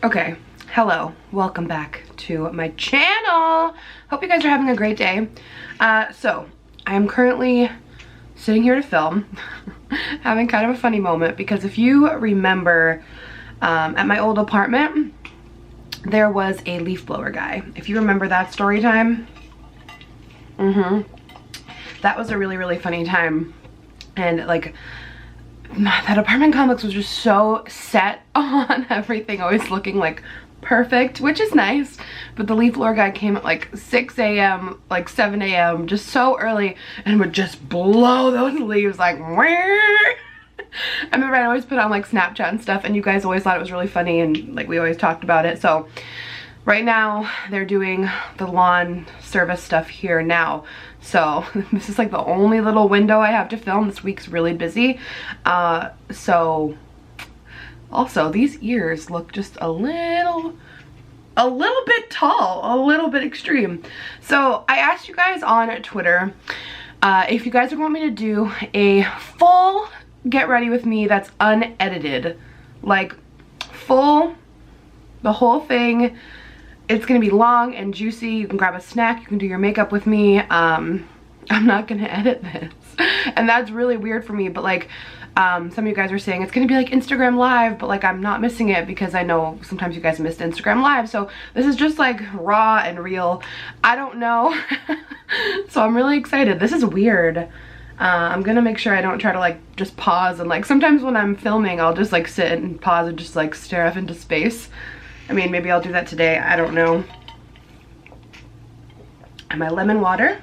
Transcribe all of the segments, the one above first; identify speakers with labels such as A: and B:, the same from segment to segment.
A: Okay, hello, welcome back to my channel. Hope you guys are having a great day. So I am currently sitting here to film, having kind of a funny moment because if you remember, at my old apartment, there was a leaf blower guy. If you remember that story time, that was a really, really funny time. And like, that apartment complex was just so set on everything always looking like perfect, which is nice, but the leaf blower guy came at like 6 a.m, like 7 a.m, just so early, and would just blow those leaves like I remember I'd always put on like Snapchat and stuff, and you guys always thought it was really funny, and like we always talked about it. So right now they're doing the lawn service stuff here now, so this is like the only little window I have to film. This week's really busy. So also these ears look just a little bit tall, a little bit extreme. So I asked you guys on Twitter if you guys would want me to do a full get ready with me that's unedited, like full, the whole thing. It's gonna be long and juicy. You can grab a snack, you can do your makeup with me. I'm not gonna edit this, and that's really weird for me, but like some of you guys are saying it's gonna be like Instagram Live, but like I'm not missing it because I know sometimes you guys missed Instagram Live, so this is just like raw and real. I don't know. So I'm really excited. This is weird. I'm gonna make sure I don't try to like just pause, and like sometimes when I'm filming I'll just like sit and pause and just like stare off into space. I mean, maybe I'll do that today, I don't know. And my lemon water.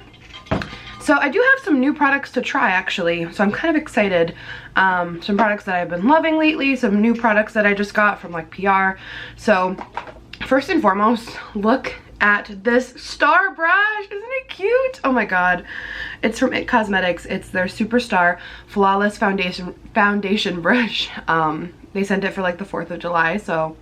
A: So I do have some new products to try actually, so I'm kind of excited. Some products that I've been loving lately, some new products that I just got from like PR. So first and foremost, look at this star brush. Isn't it cute? Oh my god. It's from IT Cosmetics. It's their Superstar Flawless Foundation brush. They sent it for like the 4th of July, so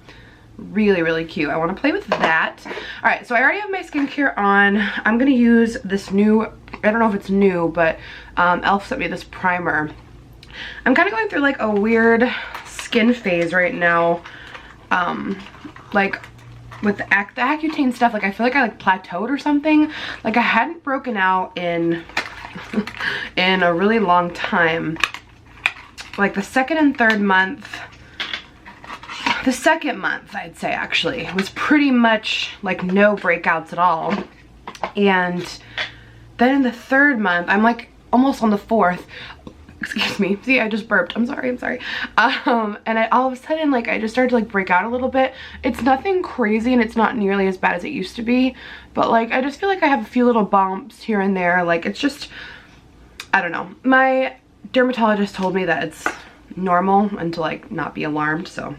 A: really, really cute. I want to play with that. All right, so I already have my skincare on. I'm gonna use this new, I don't know if it's new, but Elf sent me this primer. I'm kind of going through like a weird skin phase right now. Like with the Accutane stuff, like I feel like I like plateaued or something. Like I hadn't broken out in in a really long time. Like the second and third month, the second month, I'd say actually, was pretty much like no breakouts at all. And then in the third month, I'm like almost on the 4th. Excuse me. See, I just burped. I'm sorry. And all of a sudden, like, I just started to like break out a little bit. It's nothing crazy and it's not nearly as bad as it used to be. But like, I just feel like I have a few little bumps here and there. Like, it's just, I don't know. My dermatologist told me that it's normal and to like not be alarmed, so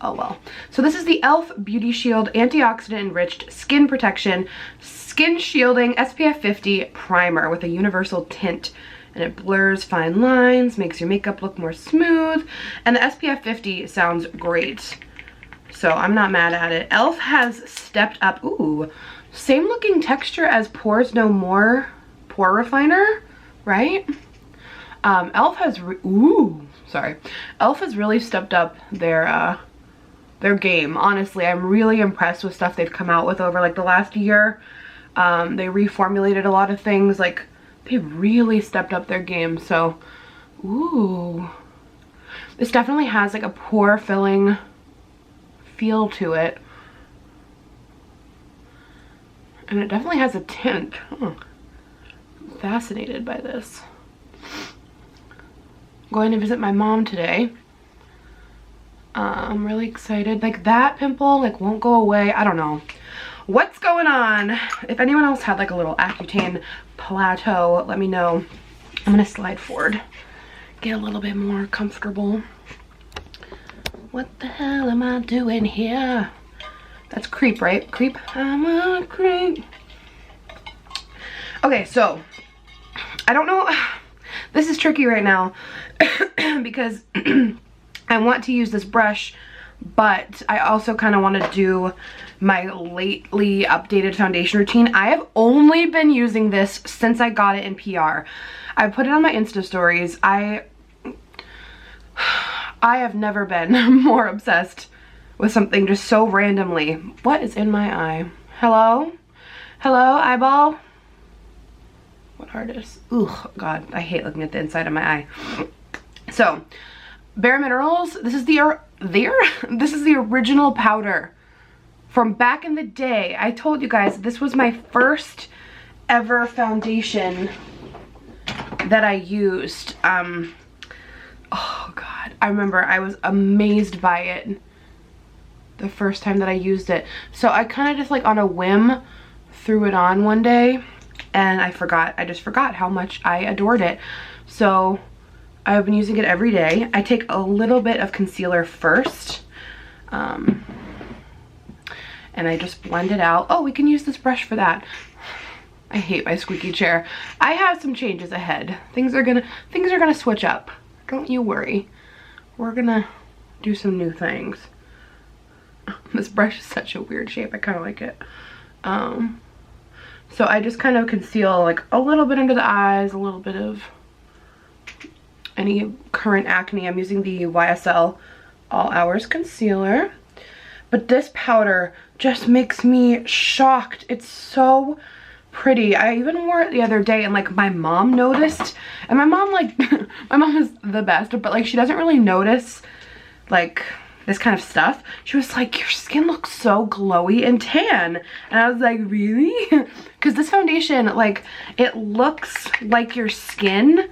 A: oh well. So this is the Elf Beauty Shield Antioxidant Enriched Skin Protection Skin Shielding SPF 50 Primer with a universal tint. And it blurs fine lines, makes your makeup look more smooth. And the SPF 50 sounds great. So I'm not mad at it. Elf has stepped up. Ooh, same looking texture as Pores No More Pore Refiner, right? Elf has, Elf has really stepped up their game. Honestly, I'm really impressed with stuff they've come out with over like the last year. They reformulated a lot of things. Like they really stepped up their game. So ooh, this definitely has like a pore filling feel to it, and it definitely has a tint. I'm fascinated by this. I'm going to visit my mom today. I'm really excited. Like that pimple like won't go away. I don't know what's going on. If anyone else had like a little Accutane plateau, let me know. I'm gonna slide forward, get a little bit more comfortable. What the hell am I doing here? That's creep, right? Creep. I'm a creep. Okay, so I don't know. This is tricky right now because I want to use this brush, but I also kind of want to do my lately updated foundation routine. I have only been using this since I got it in PR. I put it on my Insta stories. I have never been more obsessed with something just so randomly. What is in my eye? Hello? Hello, eyeball? What artist? Ooh, God, I hate looking at the inside of my eye. So, Bare Minerals, this is this is the original powder from back in the day. I told you guys this was my first ever foundation that I used. Oh God, I remember I was amazed by it the first time that I used it. So I kind of just like on a whim threw it on one day and I just forgot how much I adored it. So I've been using it every day. I take a little bit of concealer first. And I just blend it out. Oh, we can use this brush for that. I hate my squeaky chair. I have some changes ahead. Things are gonna switch up. Don't you worry. We're gonna do some new things. This brush is such a weird shape. I kind of like it. So I just kind of conceal like a little bit under the eyes, a little bit of any current acne. I'm using the YSL All Hours Concealer. But this powder just makes me shocked. It's so pretty. I even wore it the other day and like my mom noticed. And my mom like, my mom is the best, but like she doesn't really notice like this kind of stuff. She was like, your skin looks so glowy and tan. And I was like, really? Because this foundation, like, it looks like your skin.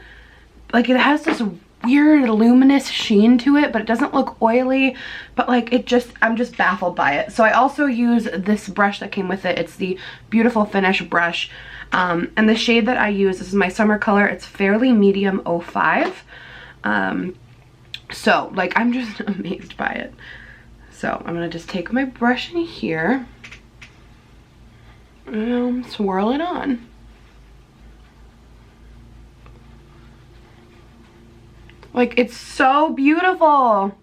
A: Like it has this weird luminous sheen to it, but it doesn't look oily. But like I'm just baffled by it. So I also use this brush that came with it. It's the Beautiful Finish brush. And the shade that I use, this is my summer color. It's Fairly Medium 05. So like I'm just amazed by it. So I'm gonna just take my brush in here and swirl it on. Like it's so beautiful.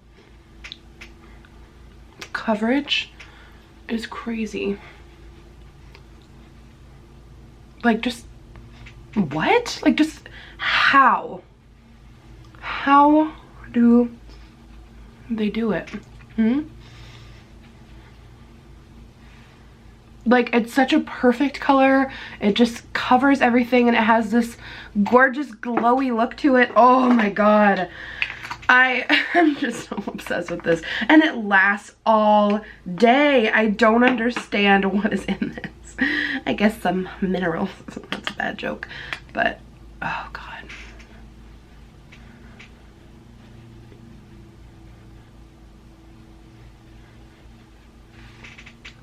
A: Coverage is crazy. Like just what? Like just how? How do they do it? Like it's such a perfect color. It just covers everything and it has this gorgeous glowy look to it. Oh my God. I am just so obsessed with this. And it lasts all day. I don't understand what is in this. I guess some minerals. That's a bad joke. But, oh God.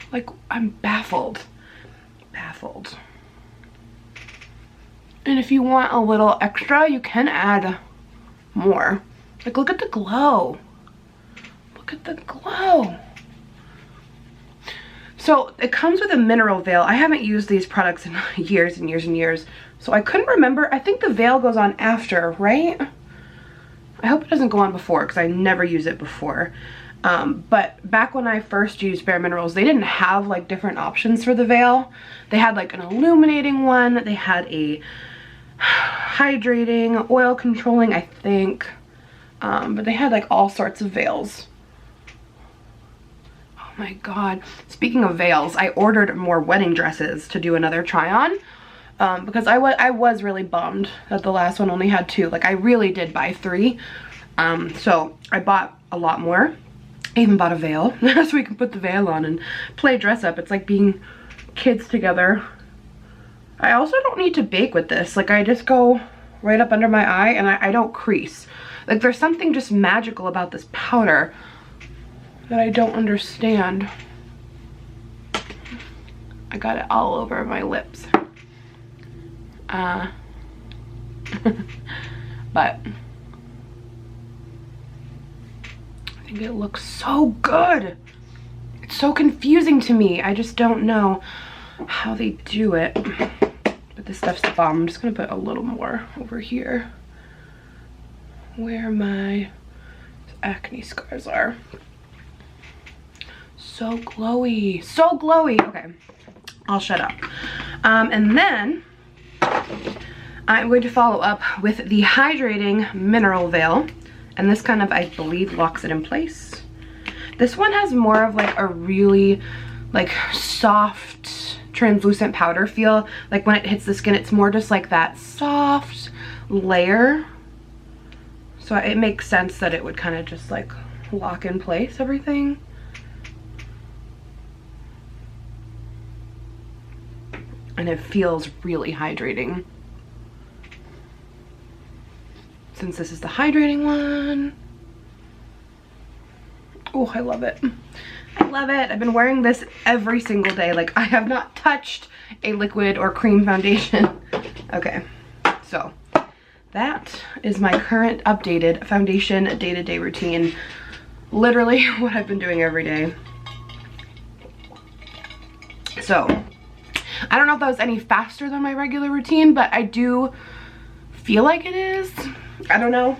A: Like, I'm baffled. Baffled. And if you want a little extra, you can add more. Like, look at the glow. Look at the glow. So, it comes with a mineral veil. I haven't used these products in years and years and years. So, I couldn't remember. I think the veil goes on after, right? I hope it doesn't go on before because I never use it before. But back when I first used Bare Minerals, they didn't have like different options for the veil. They had like an illuminating one. They had a hydrating, oil controlling, I think. But they had like all sorts of veils. Oh my God. Speaking of veils, I ordered more wedding dresses to do another try on. Because I was really bummed that the last one only had 2. Like I really did buy 3. So I bought a lot more. I even bought a veil so we can put the veil on and play dress up. It's like being kids together. I also don't need to bake with this. Like I just go right up under my eye and I don't crease. Like there's something just magical about this powder that I don't understand. I got it all over my lips. But I think it looks so good. It's so confusing to me. I just don't know how they do it. But this stuff's the bomb. I'm just gonna put a little more over here where my acne scars are. So glowy, so glowy. Okay, I'll shut up. And then I'm going to follow up with the hydrating mineral veil. And this kind of, I believe, locks it in place. This one has more of like a really like soft translucent powder feel. Like when it hits the skin, it's more just like that soft layer. So it makes sense that it would kind of just like lock in place everything. And it feels really hydrating. Since this is the hydrating one. Oh, I love it. I love it. I've been wearing this every single day. Like, I have not touched a liquid or cream foundation. Okay, so that is my current updated foundation day-to-day routine. Literally what I've been doing every day. So, I don't know if that was any faster than my regular routine, but I do feel like it is. I don't know.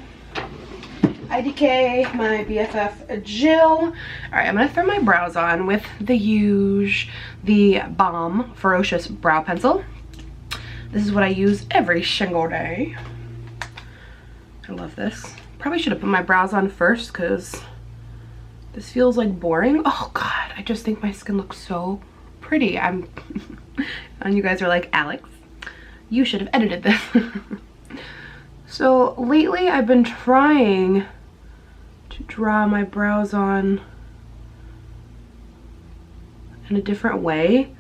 A: IDK, my BFF Jill. All right, I'm gonna throw my brows on with the Balm Ferocious Brow Pencil. This is what I use every single day. I love this. Probably should have put my brows on first because this feels like boring. Oh God, I just think my skin looks so pretty. And you guys are like, Alex, you should have edited this. So lately I've been trying to draw my brows on in a different way.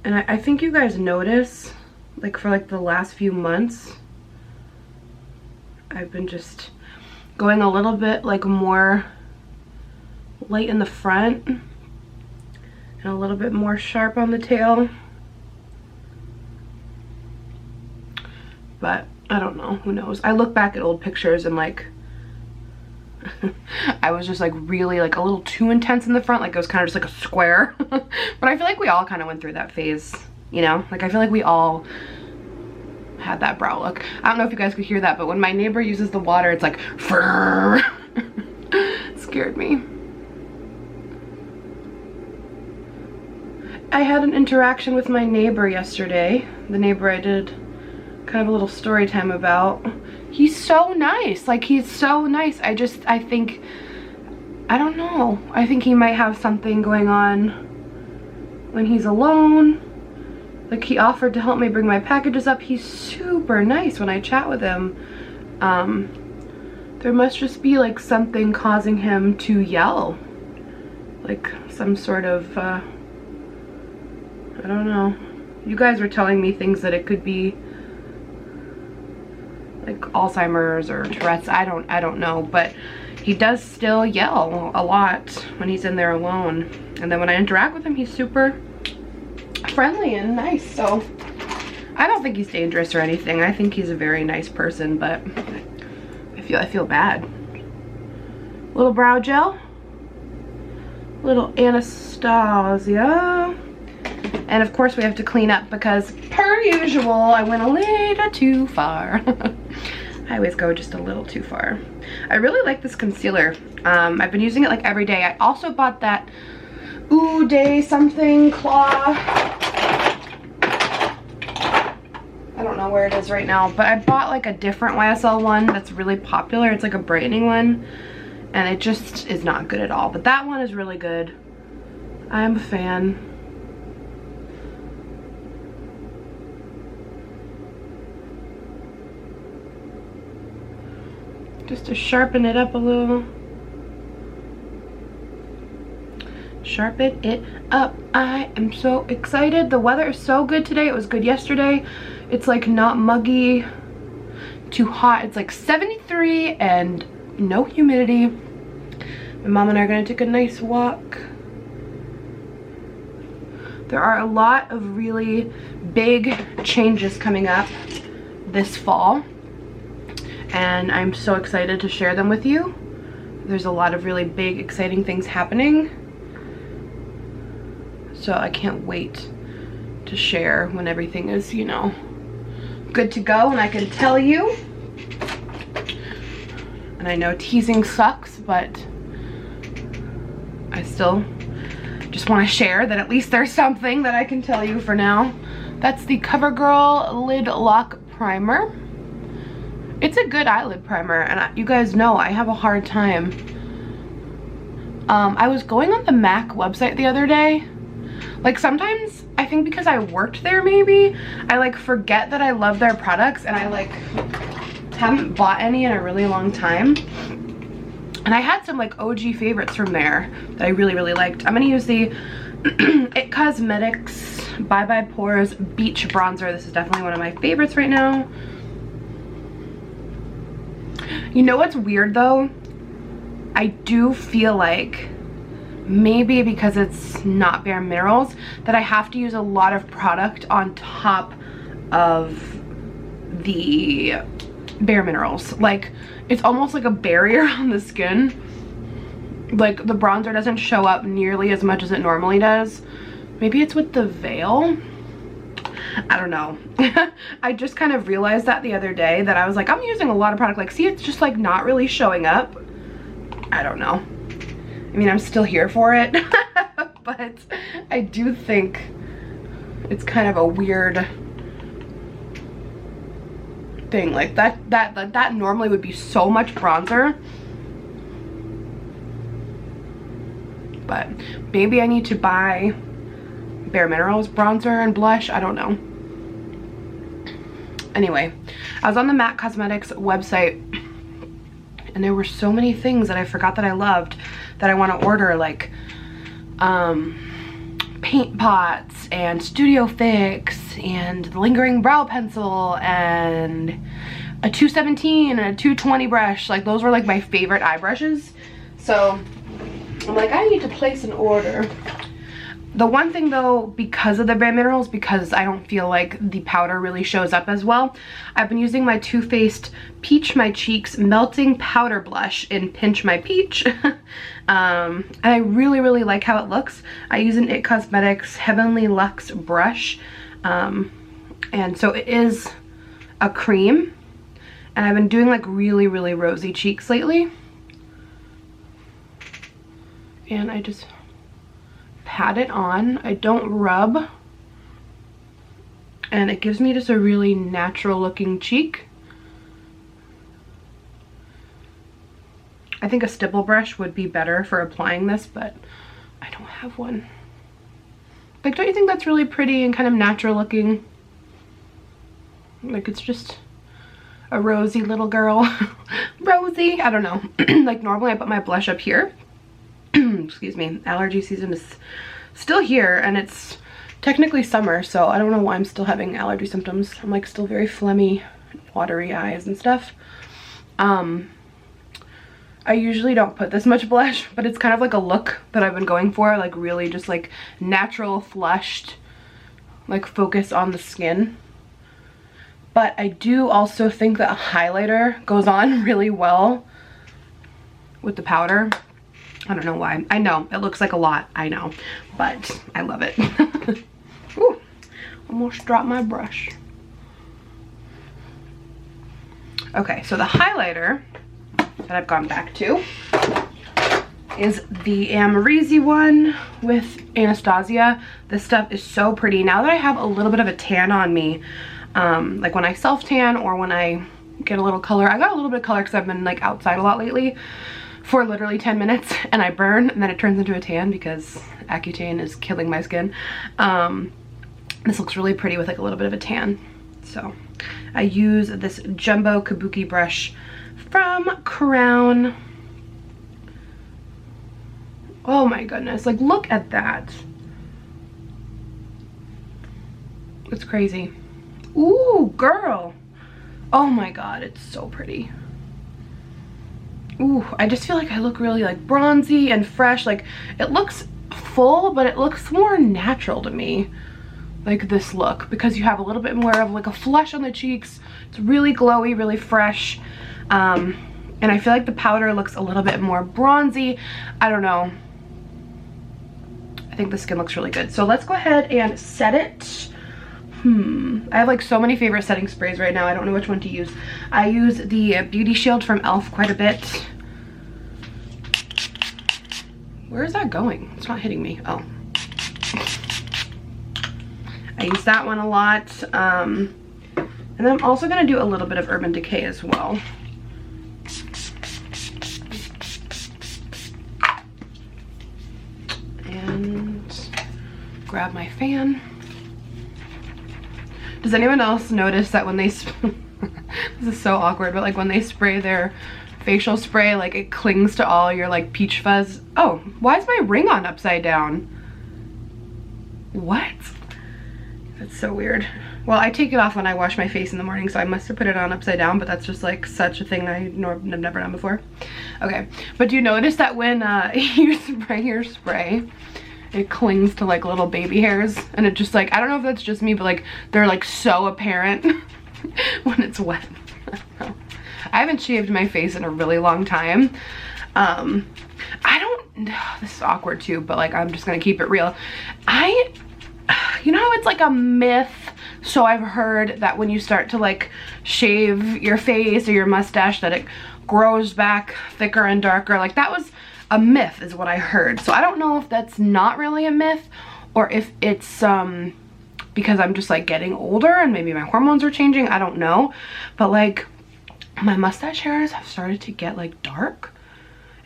A: And I think you guys notice, like for like the last few months, I've been just going a little bit like more light in the front and a little bit more sharp on the tail. But I don't know, who knows? I look back at old pictures and like I was just like really like a little too intense in the front, like it was kind of just like a square. But I feel like we all kind of went through that phase, you know? Like I feel like we all had that brow look. I don't know if you guys could hear that, but when my neighbor uses the water, it's like fur. It scared me. I had an interaction with my neighbor yesterday. The neighbor I did kind of a little story time about. He's so nice. Like, he's so nice. I think, I don't know. I think he might have something going on when he's alone. Like, he offered to help me bring my packages up. He's super nice when I chat with him. There must just be like something causing him to yell. Like some sort of, I don't know. You guys were telling me things that it could be like Alzheimer's or Tourette's. I don't know, but he does still yell a lot when he's in there alone. And then when I interact with him, he's super friendly and nice. So I don't think he's dangerous or anything. I think he's a very nice person, but I feel bad. Little brow gel, little Anastasia. And of course we have to clean up because per usual, I went a little too far. I always go just a little too far. I really like this concealer. I've been using it like every day. I also bought that Ooh Day something claw. I don't know where it is right now, but I bought like a different YSL one that's really popular. It's like a brightening one and it just is not good at all. But that one is really good. I'm a fan. Just to sharpen it up a little. Sharpen it up. I am so excited. The weather is so good today. It was good yesterday. It's like not muggy, too hot. It's like 73 and no humidity. My mom and I are gonna take a nice walk. There are a lot of really big changes coming up this fall, and I'm so excited to share them with you. There's a lot of really big, exciting things happening. So I can't wait to share when everything is, you know, good to go and I can tell you. And I know teasing sucks, but I still just want to share that at least there's something that I can tell you for now. That's the CoverGirl Lid Lock Primer. It's a good eyelid primer, and you guys know I have a hard time I was going on the MAC website the other day. Like sometimes, I think because I worked there maybe, I like forget that I love their products and I like haven't bought any in a really long time. And I had some like OG favorites from there that I really, really liked. I'm gonna use the IT Cosmetics Bye Bye Pores Beach Bronzer. This is definitely one of my favorites right now. You know what's weird though? I do feel like maybe because it's not Bare Minerals that I have to use a lot of product on top of the Bare Minerals. Like it's almost like a barrier on the skin. Like the bronzer doesn't show up nearly as much as it normally does. Maybe it's with the veil. I don't know. I just kind of realized that the other day that I was like, I'm using a lot of product. Like, see, it's just like not really showing up. I don't know. I mean, I'm still here for it, but I do think it's kind of a weird thing. Like that normally would be so much bronzer, but maybe I need to buy Bare Minerals bronzer and blush. I don't know. Anyway, I was on the MAC Cosmetics website and there were so many things that I forgot that I loved that I want to order, like paint pots and Studio Fix and lingering brow pencil and a 217 and a 220 brush. Like those were like my favorite eye brushes. So I'm like, I need to place an order. The one thing though, because of the Bare Minerals, because I don't feel like the powder really shows up as well, I've been using my Too Faced Peach My Cheeks Melting Powder Blush in Pinch My Peach. And I really, really like how it looks. I use an IT Cosmetics Heavenly Luxe brush. And so it is a cream. And I've been doing like really, really rosy cheeks lately. And I just pat it on. I don't rub, and it gives me just a really natural looking cheek. I think a stipple brush would be better for applying this, but I don't have one. Like, don't you think that's really pretty and kind of natural looking? Like, it's just a rosy little girl. Rosy, I don't know. Like normally I put my blush up here. Excuse me, allergy season is still here and it's technically summer, so I don't know why I'm still having allergy symptoms. I'm like still very phlegmy, watery eyes and stuff. I usually don't put this much blush, but it's kind of like a look that I've been going for, like really just like natural, flushed, like focus on the skin. But I do also think that a highlighter goes on really well with the powder. I don't know why. I know it looks like a lot, I know, but I love it. Ooh, almost dropped my brush. Okay, so the highlighter that I've gone back to is the Amrezy one with Anastasia. This stuff is so pretty. Now that I have a little bit of a tan on me, like when I self tan or when I get a little color, I got a little bit of color because I've been like outside a lot lately for literally 10 minutes and I burn and then it turns into a tan because Accutane is killing my skin. This looks really pretty with like a little bit of a tan. So I use this jumbo kabuki brush from Crown. Oh my goodness, like look at that. It's crazy. Ooh, girl. Oh my god, it's so pretty. Ooh, I just feel like I look really like bronzy and fresh. Like it looks full, but it looks more natural to me. Like this look, because you have a little bit more of like a flush on the cheeks. It's really glowy, really fresh. And I feel like the powder looks a little bit more bronzy. I don't know. I think the skin looks really good. So let's go ahead and set it. I have like so many favorite setting sprays right now. I don't know which one to use. I use the Beauty Shield from e.l.f. quite a bit. Where is that going? It's not hitting me. Oh. I use that one a lot. And then I'm also going to do a little bit of Urban Decay as well. grab my fan. Does anyone else notice that when they this is so awkward, but like when they spray their facial spray, like it clings to all your like peach fuzz? Oh, why is my ring on upside down? What? That's so weird. Well, I take it off when I wash my face in the morning, so I must have put it on upside down, but that's just like such a thing I've never done before. Okay, but do you notice that when you spray your spray, it clings to like little baby hairs, and it just like, I don't know if that's just me, but like they're like so apparent when it's wet. I haven't shaved my face in a really long time. I don't, this is awkward too, but like I'm just gonna keep it real. You know how it's like a myth, so I've heard that when you start to like shave your face or your mustache that it grows back thicker and darker. Like that was a myth is what I heard. So I don't know if that's not really a myth or if it's because I'm just like getting older and maybe my hormones are changing. I don't know, but like my mustache hairs have started to get like dark,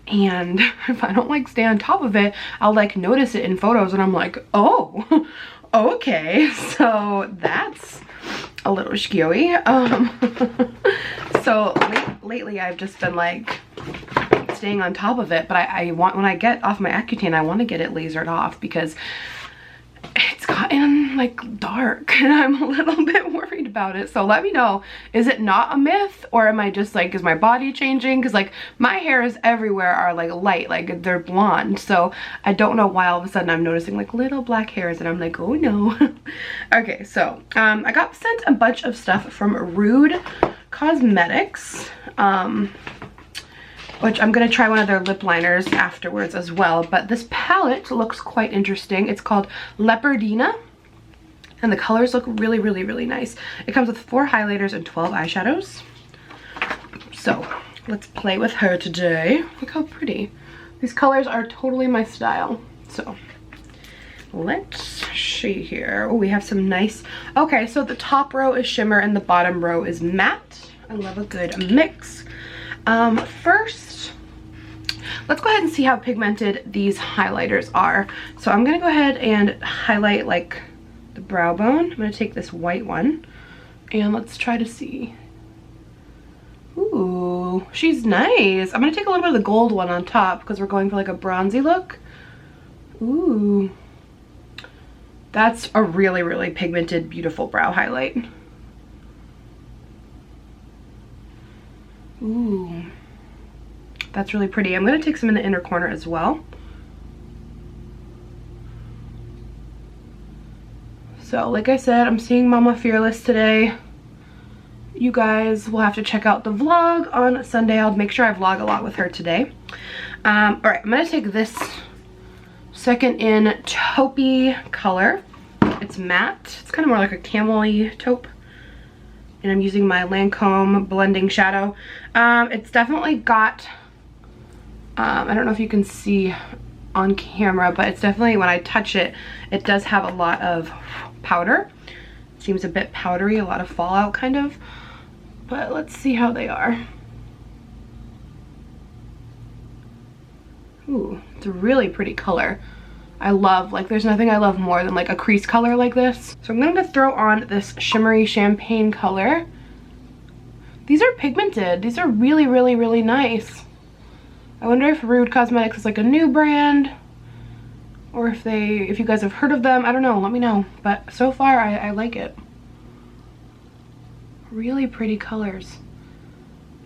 A: and if I don't like stay on top of it, I'll like notice it in photos and I'm like, oh, okay, so that's a little scary. So lately I've just been like staying on top of it, but I want, when I get off my Accutane, I want to get it lasered off because it's gotten like dark and I'm a little bit worried about it. So let me know, is it not a myth, or am I just like, is my body changing? Because like my hairs everywhere are like light, like they're blonde, so I don't know why all of a sudden I'm noticing like little black hairs and I'm like, oh no. Okay, so I got sent a bunch of stuff from Rude Cosmetics, which I'm gonna try one of their lip liners afterwards as well. But this palette looks quite interesting. It's called Leopardina, and the colors look really, really, really nice. It comes with 4 highlighters and 12 eyeshadows. So let's play with her today. Look how pretty. These colors are totally my style. So let's see here. Oh, we have some nice, okay, so the top row is shimmer and the bottom row is matte. I love a good mix. First, let's go ahead and see how pigmented these highlighters are. So I'm gonna go ahead and highlight like the brow bone. I'm gonna take this white one and let's try to see. Ooh, she's nice. I'm gonna take a little bit of the gold one on top because we're going for like a bronzy look. Ooh, that's a really, really pigmented, beautiful brow highlight. Ooh, that's really pretty. I'm gonna take some in the inner corner as well. So like I said, I'm seeing Mama Fearless today. You guys will have to check out the vlog on Sunday. I'll make sure I vlog a lot with her today. All right, I'm gonna take this second in taupey color. It's matte. It's kind of more like a camel-y taupe. And I'm using my Lancome blending shadow. It's definitely got, I don't know if you can see on camera, but it's definitely, when I touch it, it does have a lot of powder. It seems a bit powdery, a lot of fallout kind of. But let's see how they are. Ooh, it's a really pretty color. I love, like, there's nothing I love more than like a crease color like this. So I'm going to throw on this shimmery champagne color. These are pigmented. These are really, really, really nice. I wonder if Rude Cosmetics is like a new brand, or if you guys have heard of them. I don't know, let me know. But so far I like it. Really pretty colors.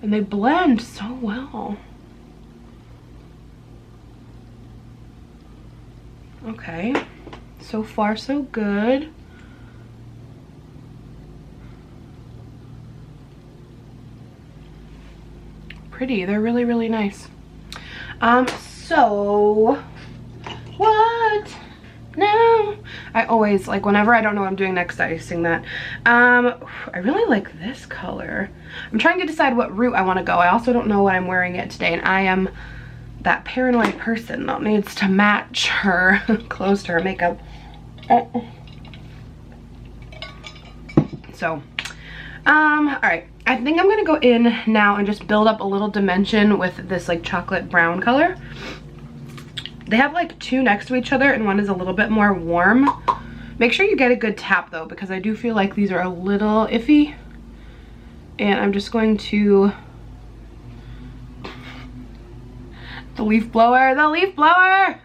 A: And they blend so well. Okay, so far so good. Pretty, they're really, really nice. So what now? I always, like, whenever I don't know what I'm doing next, I sing that. I really like this color. I'm trying to decide what route I want to go. I also don't know what I'm wearing it today, and I am that paranoid person that needs to match her clothes to her makeup. So, all right, I think I'm gonna go in now and just build up a little dimension with this like chocolate brown color. They have like two next to each other and one is a little bit more warm. Make sure you get a good tap though, because I do feel like these are a little iffy. And I'm just going to, the leaf blower, the leaf blower!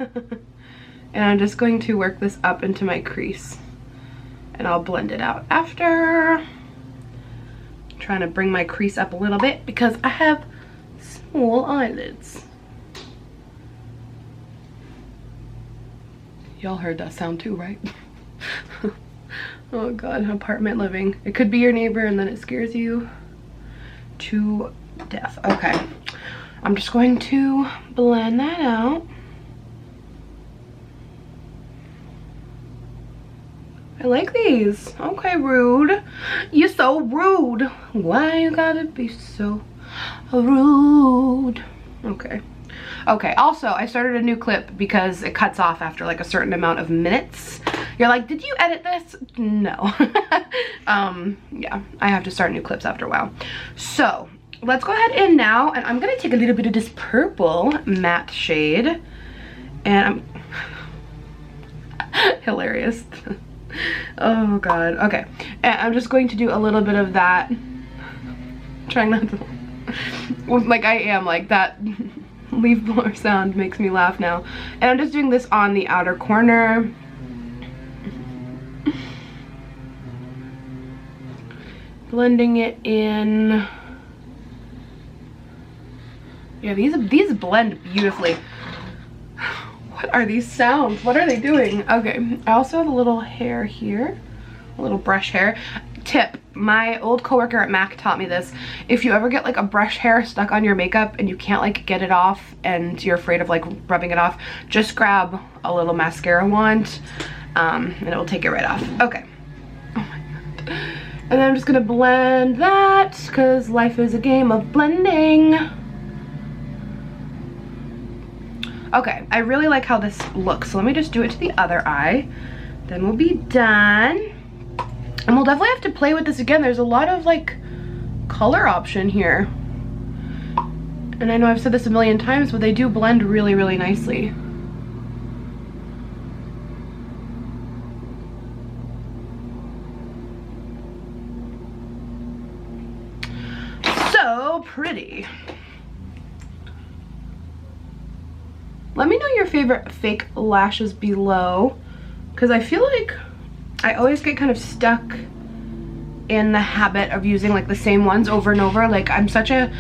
A: And I'm just going to work this up into my crease. And I'll blend it out after. I'm trying to bring my crease up a little bit because I have small eyelids. Y'all heard that sound too, right? Oh god, apartment living. It could be your neighbor and then it scares you to death. Okay, I'm just going to blend that out. I like these. Okay, rude. You're so rude. Why you gotta be so rude? Okay. Okay, also, I started a new clip because it cuts off after like a certain amount of minutes. You're like, did you edit this? No. Yeah, I have to start new clips after a while. So, let's go ahead and now, and I'm gonna take a little bit of this purple matte shade. And I'm, hilarious. Oh god, okay. And I'm just going to do a little bit of that. Trying not to, like I am, like that leaf blower sound makes me laugh now. And I'm just doing this on the outer corner. Blending it in. Yeah, these blend beautifully. What are these sounds? What are they doing? Okay, I also have a little hair here, a little brush hair. Tip, my old coworker at Mac taught me this. If you ever get like a brush hair stuck on your makeup and you can't like get it off and you're afraid of like rubbing it off, just grab a little mascara wand and it will take it right off. Okay. Oh my god. And then I'm just gonna blend that because life is a game of blending. Okay, I really like how this looks, so let me just do it to the other eye. Then we'll be done. And we'll definitely have to play with this again. There's a lot of like color option here. And I know I've said this a million times, but they do blend really, really nicely. So pretty. Let me know your favorite fake lashes below, because I feel like I always get kind of stuck in the habit of using like the same ones over and over. Like I'm such a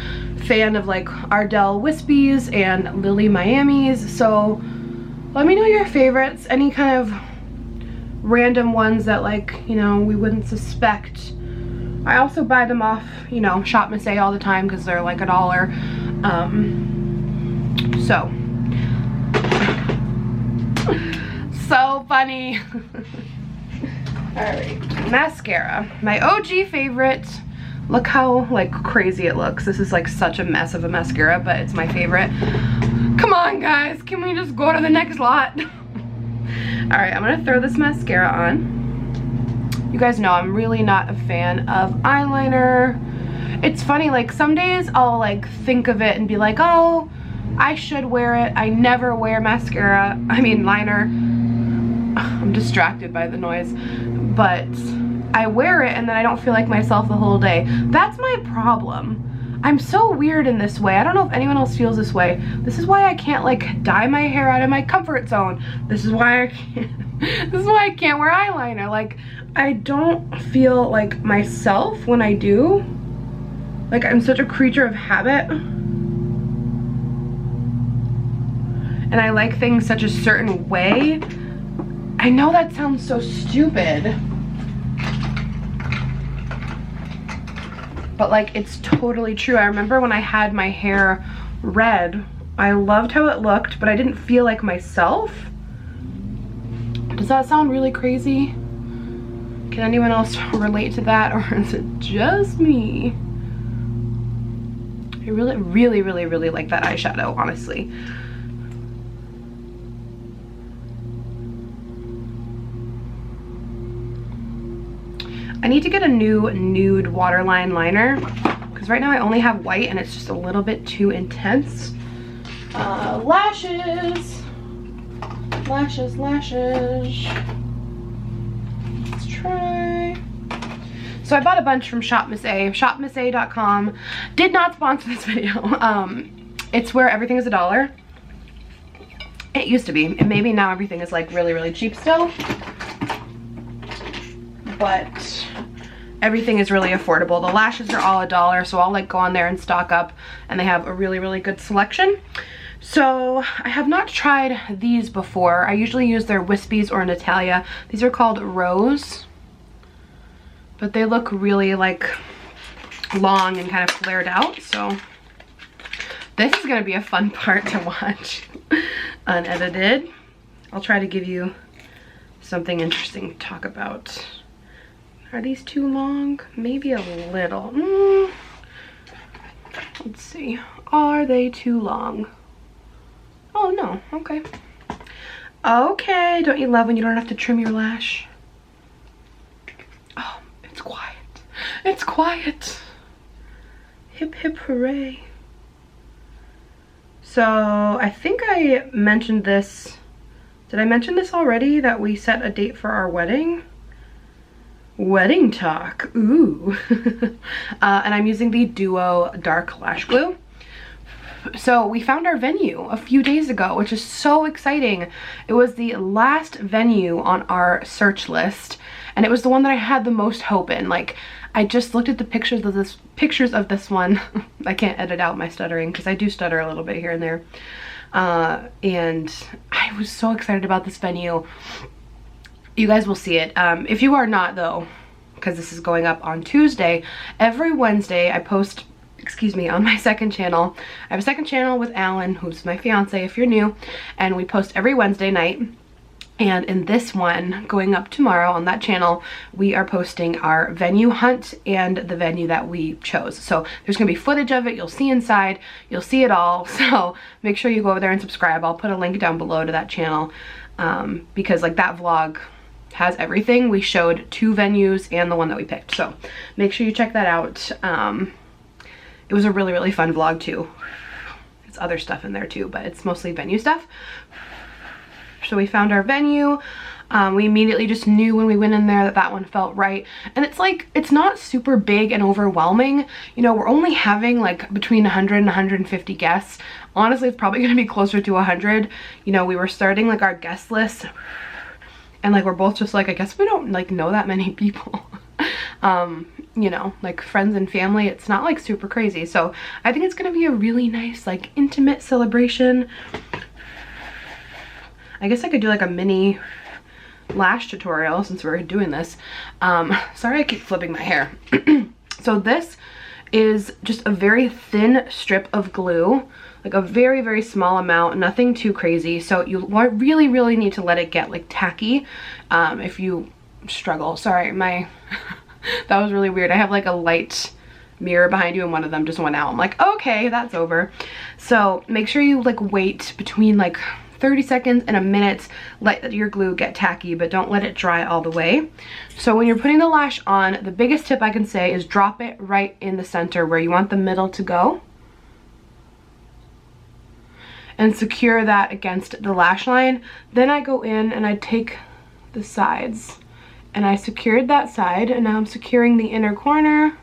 A: fan of like Ardell Wispies and Lily Miamis, so let me know your favorites, any kind of random ones that like, you know, we wouldn't suspect. I also buy them off, you know, Shop Miss A all the time because they're like $1. So funny. Alright, mascara. My OG favorite. Look how like crazy it looks. This is like such a mess of a mascara, but it's my favorite. Come on guys, can we just go to the next lot? Alright, I'm gonna throw this mascara on. You guys know I'm really not a fan of eyeliner. It's funny, like some days I'll like think of it and be like, oh, I should wear it. I never wear mascara, I mean liner. I'm distracted by the noise, but I wear it and then I don't feel like myself the whole day. That's my problem. I'm so weird in this way. I don't know if anyone else feels this way. This is why I can't like dye my hair out of my comfort zone. This is why I can't, this is why I can't wear eyeliner. Like I don't feel like myself when I do. Like I'm such a creature of habit. And I like things such a certain way. I know that sounds so stupid, but like it's totally true. I remember when I had my hair red, I loved how it looked, but I didn't feel like myself. Does that sound really crazy? Can anyone else relate to that, or is it just me? I really like that eyeshadow, honestly. I need to get a new nude waterline liner because right now I only have white and it's just a little bit too intense. Lashes. Lashes, lashes. Let's try. So I bought a bunch from Shop Miss A, shopmissa.com. Did not sponsor this video. It's where everything is $1. It used to be, and maybe now everything is like really, really cheap still. But everything is really affordable. The lashes are all $1, so I'll like go on there and stock up, and they have a really, really good selection. So I have not tried these before. I usually use their Wispies or Natalia. These are called Rose, but they look really like long and kind of flared out. So this is gonna be a fun part to watch unedited. I'll try to give you something interesting to talk about. Are these too long? Maybe a little. Let's see. Are they too long? Oh no, okay. Okay, don't you love when you don't have to trim your lash? Oh, it's quiet. It's quiet. Hip hip hooray. So I think I mentioned this. Did I mention this already, that we set a date for our wedding? Wedding talk, ooh. And I'm using the Duo Dark Lash Glue. So we found our venue a few days ago, which is so exciting. It was the last venue on our search list, and it was the one that I had the most hope in. Like, I just looked at the pictures of this one. I can't edit out my stuttering because I do stutter a little bit here and there. And I was so excited about this venue. You guys will see it. If you are not though, because this is going up on Tuesday, every Wednesday I post, excuse me, on my second channel. I have a second channel with Alan, who's my fiance if you're new, and we post every Wednesday night. And in this one, going up tomorrow on that channel, we are posting our venue hunt and the venue that we chose. So there's gonna be footage of it, you'll see inside, you'll see it all. So make sure you go over there and subscribe. I'll put a link down below to that channel, because like that vlog has everything. We showed 2 venues and the one that we picked. So make sure you check that out. It was a really, really fun vlog too. There's other stuff in there too, but it's mostly venue stuff. So we found our venue. We immediately just knew when we went in there that that one felt right. And it's like, it's not super big and overwhelming. You know, we're only having like between 100 and 150 guests. Honestly, it's probably gonna be closer to 100. You know, we were starting like our guest list, and like we're both just like, I guess we don't like know that many people. You know, like friends and family, it's not like super crazy. So I think it's gonna be a really nice like intimate celebration. I guess I could do like a mini lash tutorial since we're doing this. Sorry I keep flipping my hair. So this is just a very thin strip of glue, like a very, very small amount, nothing too crazy. So you really, really need to let it get like tacky if you struggle. Sorry, my, that was really weird. I have like a light mirror behind you and one of them just went out. I'm like, okay, that's over. So make sure you like wait between like 30 seconds and a minute, let your glue get tacky, but don't let it dry all the way. So when you're putting the lash on, the biggest tip I can say is drop it right in the center where you want the middle to go, and secure that against the lash line. Then I go in and I take the sides, and I secured that side, and now I'm securing the inner corner.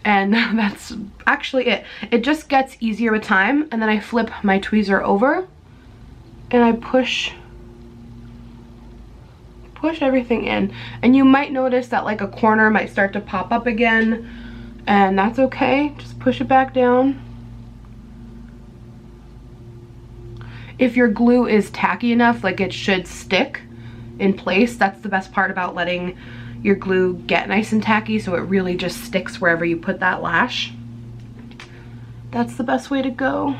A: And that's actually it. It just gets easier with time, and then I flip my tweezer over and I push everything in. And you might notice that like a corner might start to pop up again, and that's okay. Just push it back down. If your glue is tacky enough, like it should stick in place. That's the best part about letting your glue get nice and tacky, so it really just sticks wherever you put that lash. That's the best way to go.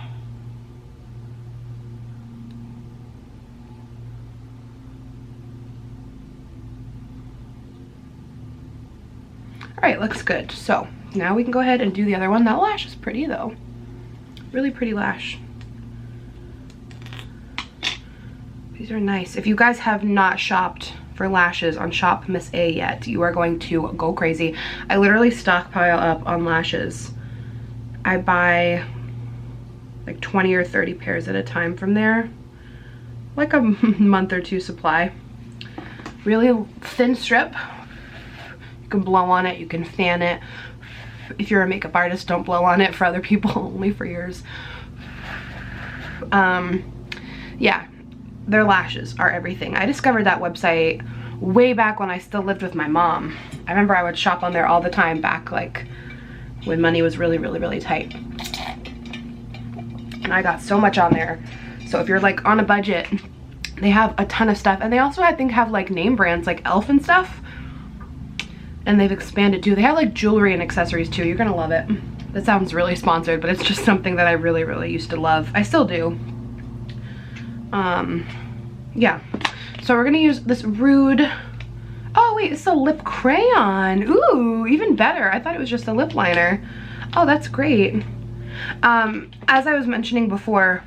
A: All right, looks good. So now we can go ahead and do the other one. That lash is pretty though. Really pretty lash. These are nice. If you guys have not shopped for lashes on Shop Miss A yet, you are going to go crazy. I literally stockpile up on lashes. I buy like 20 or 30 pairs at a time from there. like a month or two supply. Really thin strip. You can blow on it, you can fan it. If you're a makeup artist, don't blow on it for other people, only for yours. Yeah, their lashes are everything. I discovered that website way back when I still lived with my mom. I remember I would shop on there all the time back like when money was really, really, really tight. And I got so much on there. So if you're like on a budget, they have a ton of stuff. And they also, I think, have like name brands like Elf and stuff. And they've expanded too. They have like jewelry and accessories too. You're gonna love it. That sounds really sponsored, but it's just something that I really, really used to love. I still do. Yeah. So we're gonna use this Rude. Oh wait, it's a lip crayon. Ooh, even better. I thought it was just a lip liner. Oh, that's great. As I was mentioning before,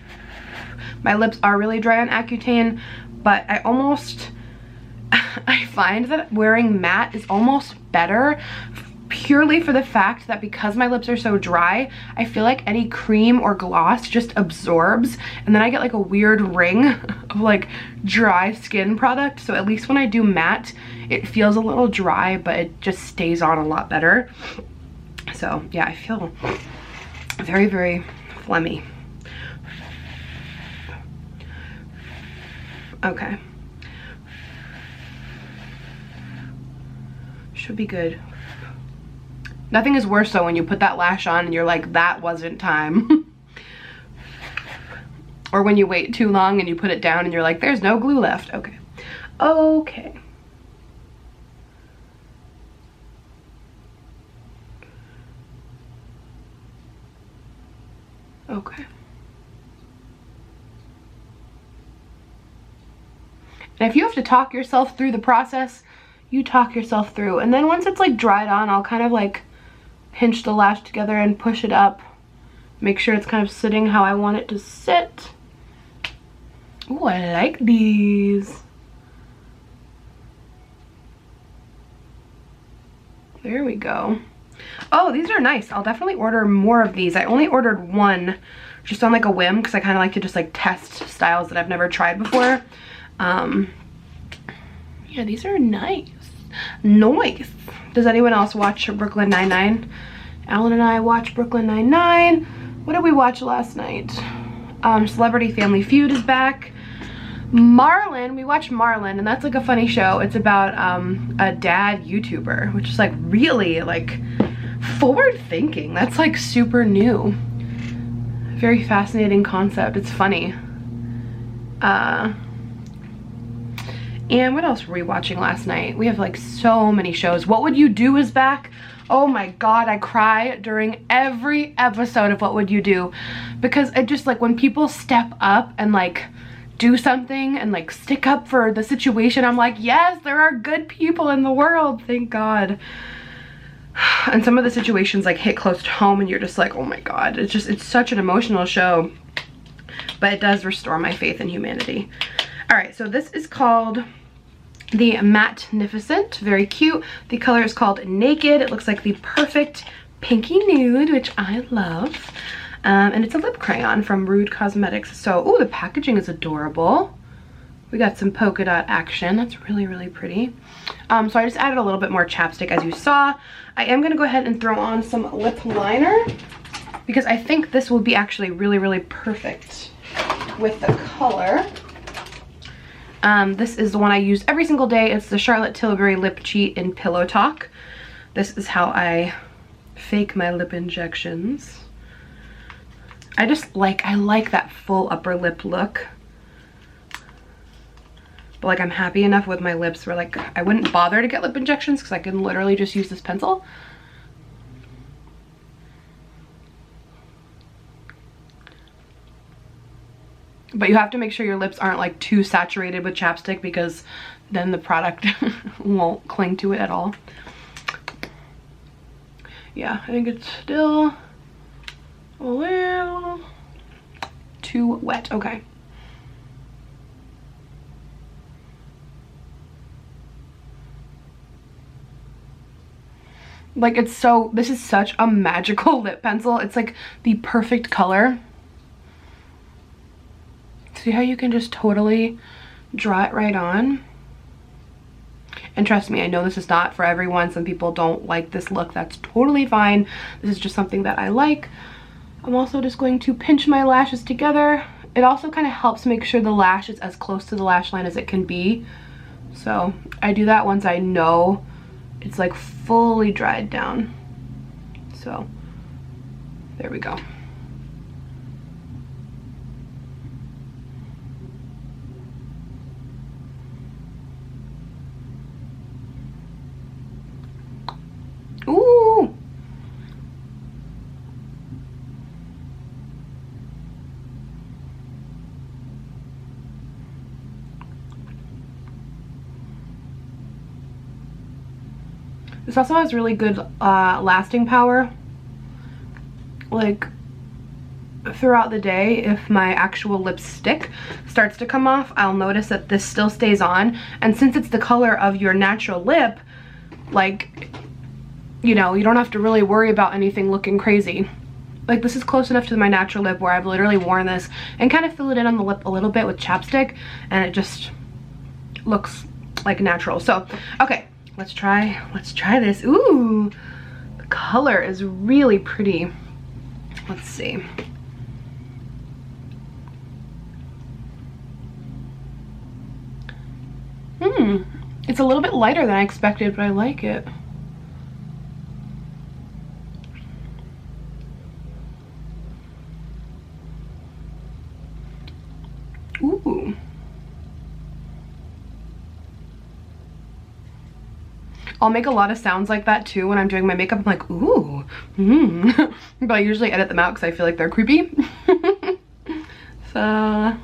A: my lips are really dry on Accutane, but I find that wearing matte is almost better purely for the fact that because my lips are so dry, I feel like any cream or gloss just absorbs, and then I get like a weird ring of like dry skin product. So at least when I do matte, it feels a little dry, but it just stays on a lot better. So yeah, I feel very, very phlegmy. Okay. Should be good. Nothing is worse though when you put that lash on and you're like, that wasn't time. Or when you wait too long and you put it down and you're like, there's no glue left. Okay. Okay. Okay. And if you have to talk yourself through the process, you talk yourself through. And then once it's like dried on, I'll kind of like pinch the lash together and push it up. Make sure it's kind of sitting how I want it to sit. Ooh, I like these. There we go. Oh, these are nice. I'll definitely order more of these. I only ordered one just on like a whim because I kind of like to just like test styles that I've never tried before. Yeah, these are nice. Nice. Does anyone else watch Brooklyn Nine-Nine? Alan and I watch Brooklyn Nine-Nine. What did we watch last night? Celebrity Family Feud is back. Marlon, we watched Marlon, and that's like a funny show. It's about a dad YouTuber, which is like really like forward thinking. That's like super new. Very fascinating concept. It's funny. And what else were we watching last night? We have like so many shows. What Would You Do is back. Oh my god, I cry during every episode of What Would You Do, because it just like when people step up and like do something and like stick up for the situation, I'm like, yes, there are good people in the world, thank god. And some of the situations like hit close to home and you're just like, oh my god, it's such an emotional show, but it does restore my faith in humanity. All right, so this is called the Matnificent, very cute. The color is called Naked. It looks like the perfect pinky nude, which I love. And it's a lip crayon from Rude Cosmetics. So, oh, the packaging is adorable. We got some polka dot action. That's really, really pretty. So I just added a little bit more chapstick, as you saw. I am gonna go ahead and throw on some lip liner because I think this will be actually really, really perfect with the color. This is the one I use every single day. It's the Charlotte Tilbury Lip Cheat in Pillow Talk. This is how I fake my lip injections. I like that full upper lip look. But like I'm happy enough with my lips where like I wouldn't bother to get lip injections because I can literally just use this pencil. But you have to make sure your lips aren't like too saturated with chapstick because then the product won't cling to it at all. Yeah, I think it's still a little too wet. Okay. Like this is such a magical lip pencil. It's like the perfect color. See how you can just totally draw it right on? And trust me, I know this is not for everyone. Some people don't like this look. That's totally fine. This is just something that I like. I'm also just going to pinch my lashes together. It also kind of helps make sure the lash is as close to the lash line as it can be. So I do that once I know it's like fully dried down. So there we go. Ooh. This also has really good lasting power. Like throughout the day, if my actual lipstick starts to come off, I'll notice that this still stays on. And since it's the color of your natural lip, like, you know, you don't have to really worry about anything looking crazy. Like, this is close enough to my natural lip where I've literally worn this and kind of filled it in on the lip a little bit with chapstick, and it just looks like natural. So okay, let's try this. Ooh, the color is really pretty. Let's see. It's a little bit lighter than I expected, but I like it. Ooh. I'll make a lot of sounds like that too when I'm doing my makeup. I'm like, ooh, but I usually edit them out because I feel like they're creepy. So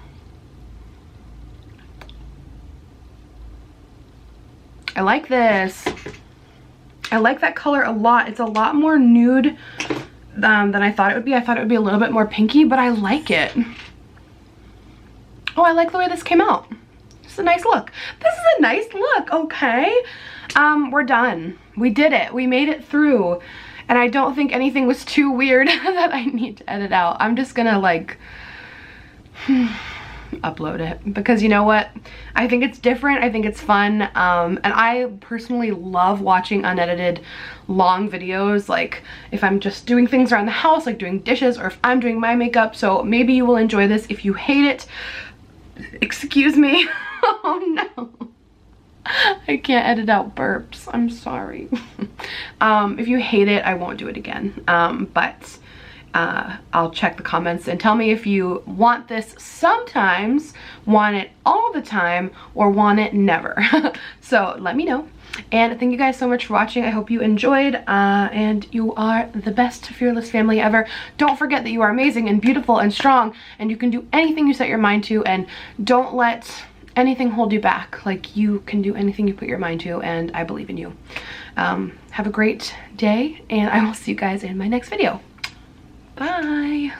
A: I like this. I like that color a lot. It's a lot more nude than I thought it would be. I thought it would be a little bit more pinky, but I like it. Oh, I like the way this came out. It's a nice look. This is a nice look, okay? We're done. We did it. We made it through. And I don't think anything was too weird that I need to edit out. I'm just gonna like upload it because you know what? I think it's different. I think it's fun. And I personally love watching unedited long videos, like if I'm just doing things around the house, like doing dishes, or if I'm doing my makeup. So maybe you will enjoy this. If you hate it, excuse me. Oh no. I can't edit out burps. I'm sorry. If you hate it, I won't do it again. But I'll check the comments and tell me if you want this sometimes, want it all the time, or want it never. So let me know. And thank you guys so much for watching. I hope you enjoyed, and you are the best fearless family ever. Don't forget that you are amazing and beautiful and strong, and you can do anything you set your mind to, and don't let anything hold you back. Like, you can do anything you put your mind to, and I believe in you. Have a great day, and I will see you guys in my next video. Bye.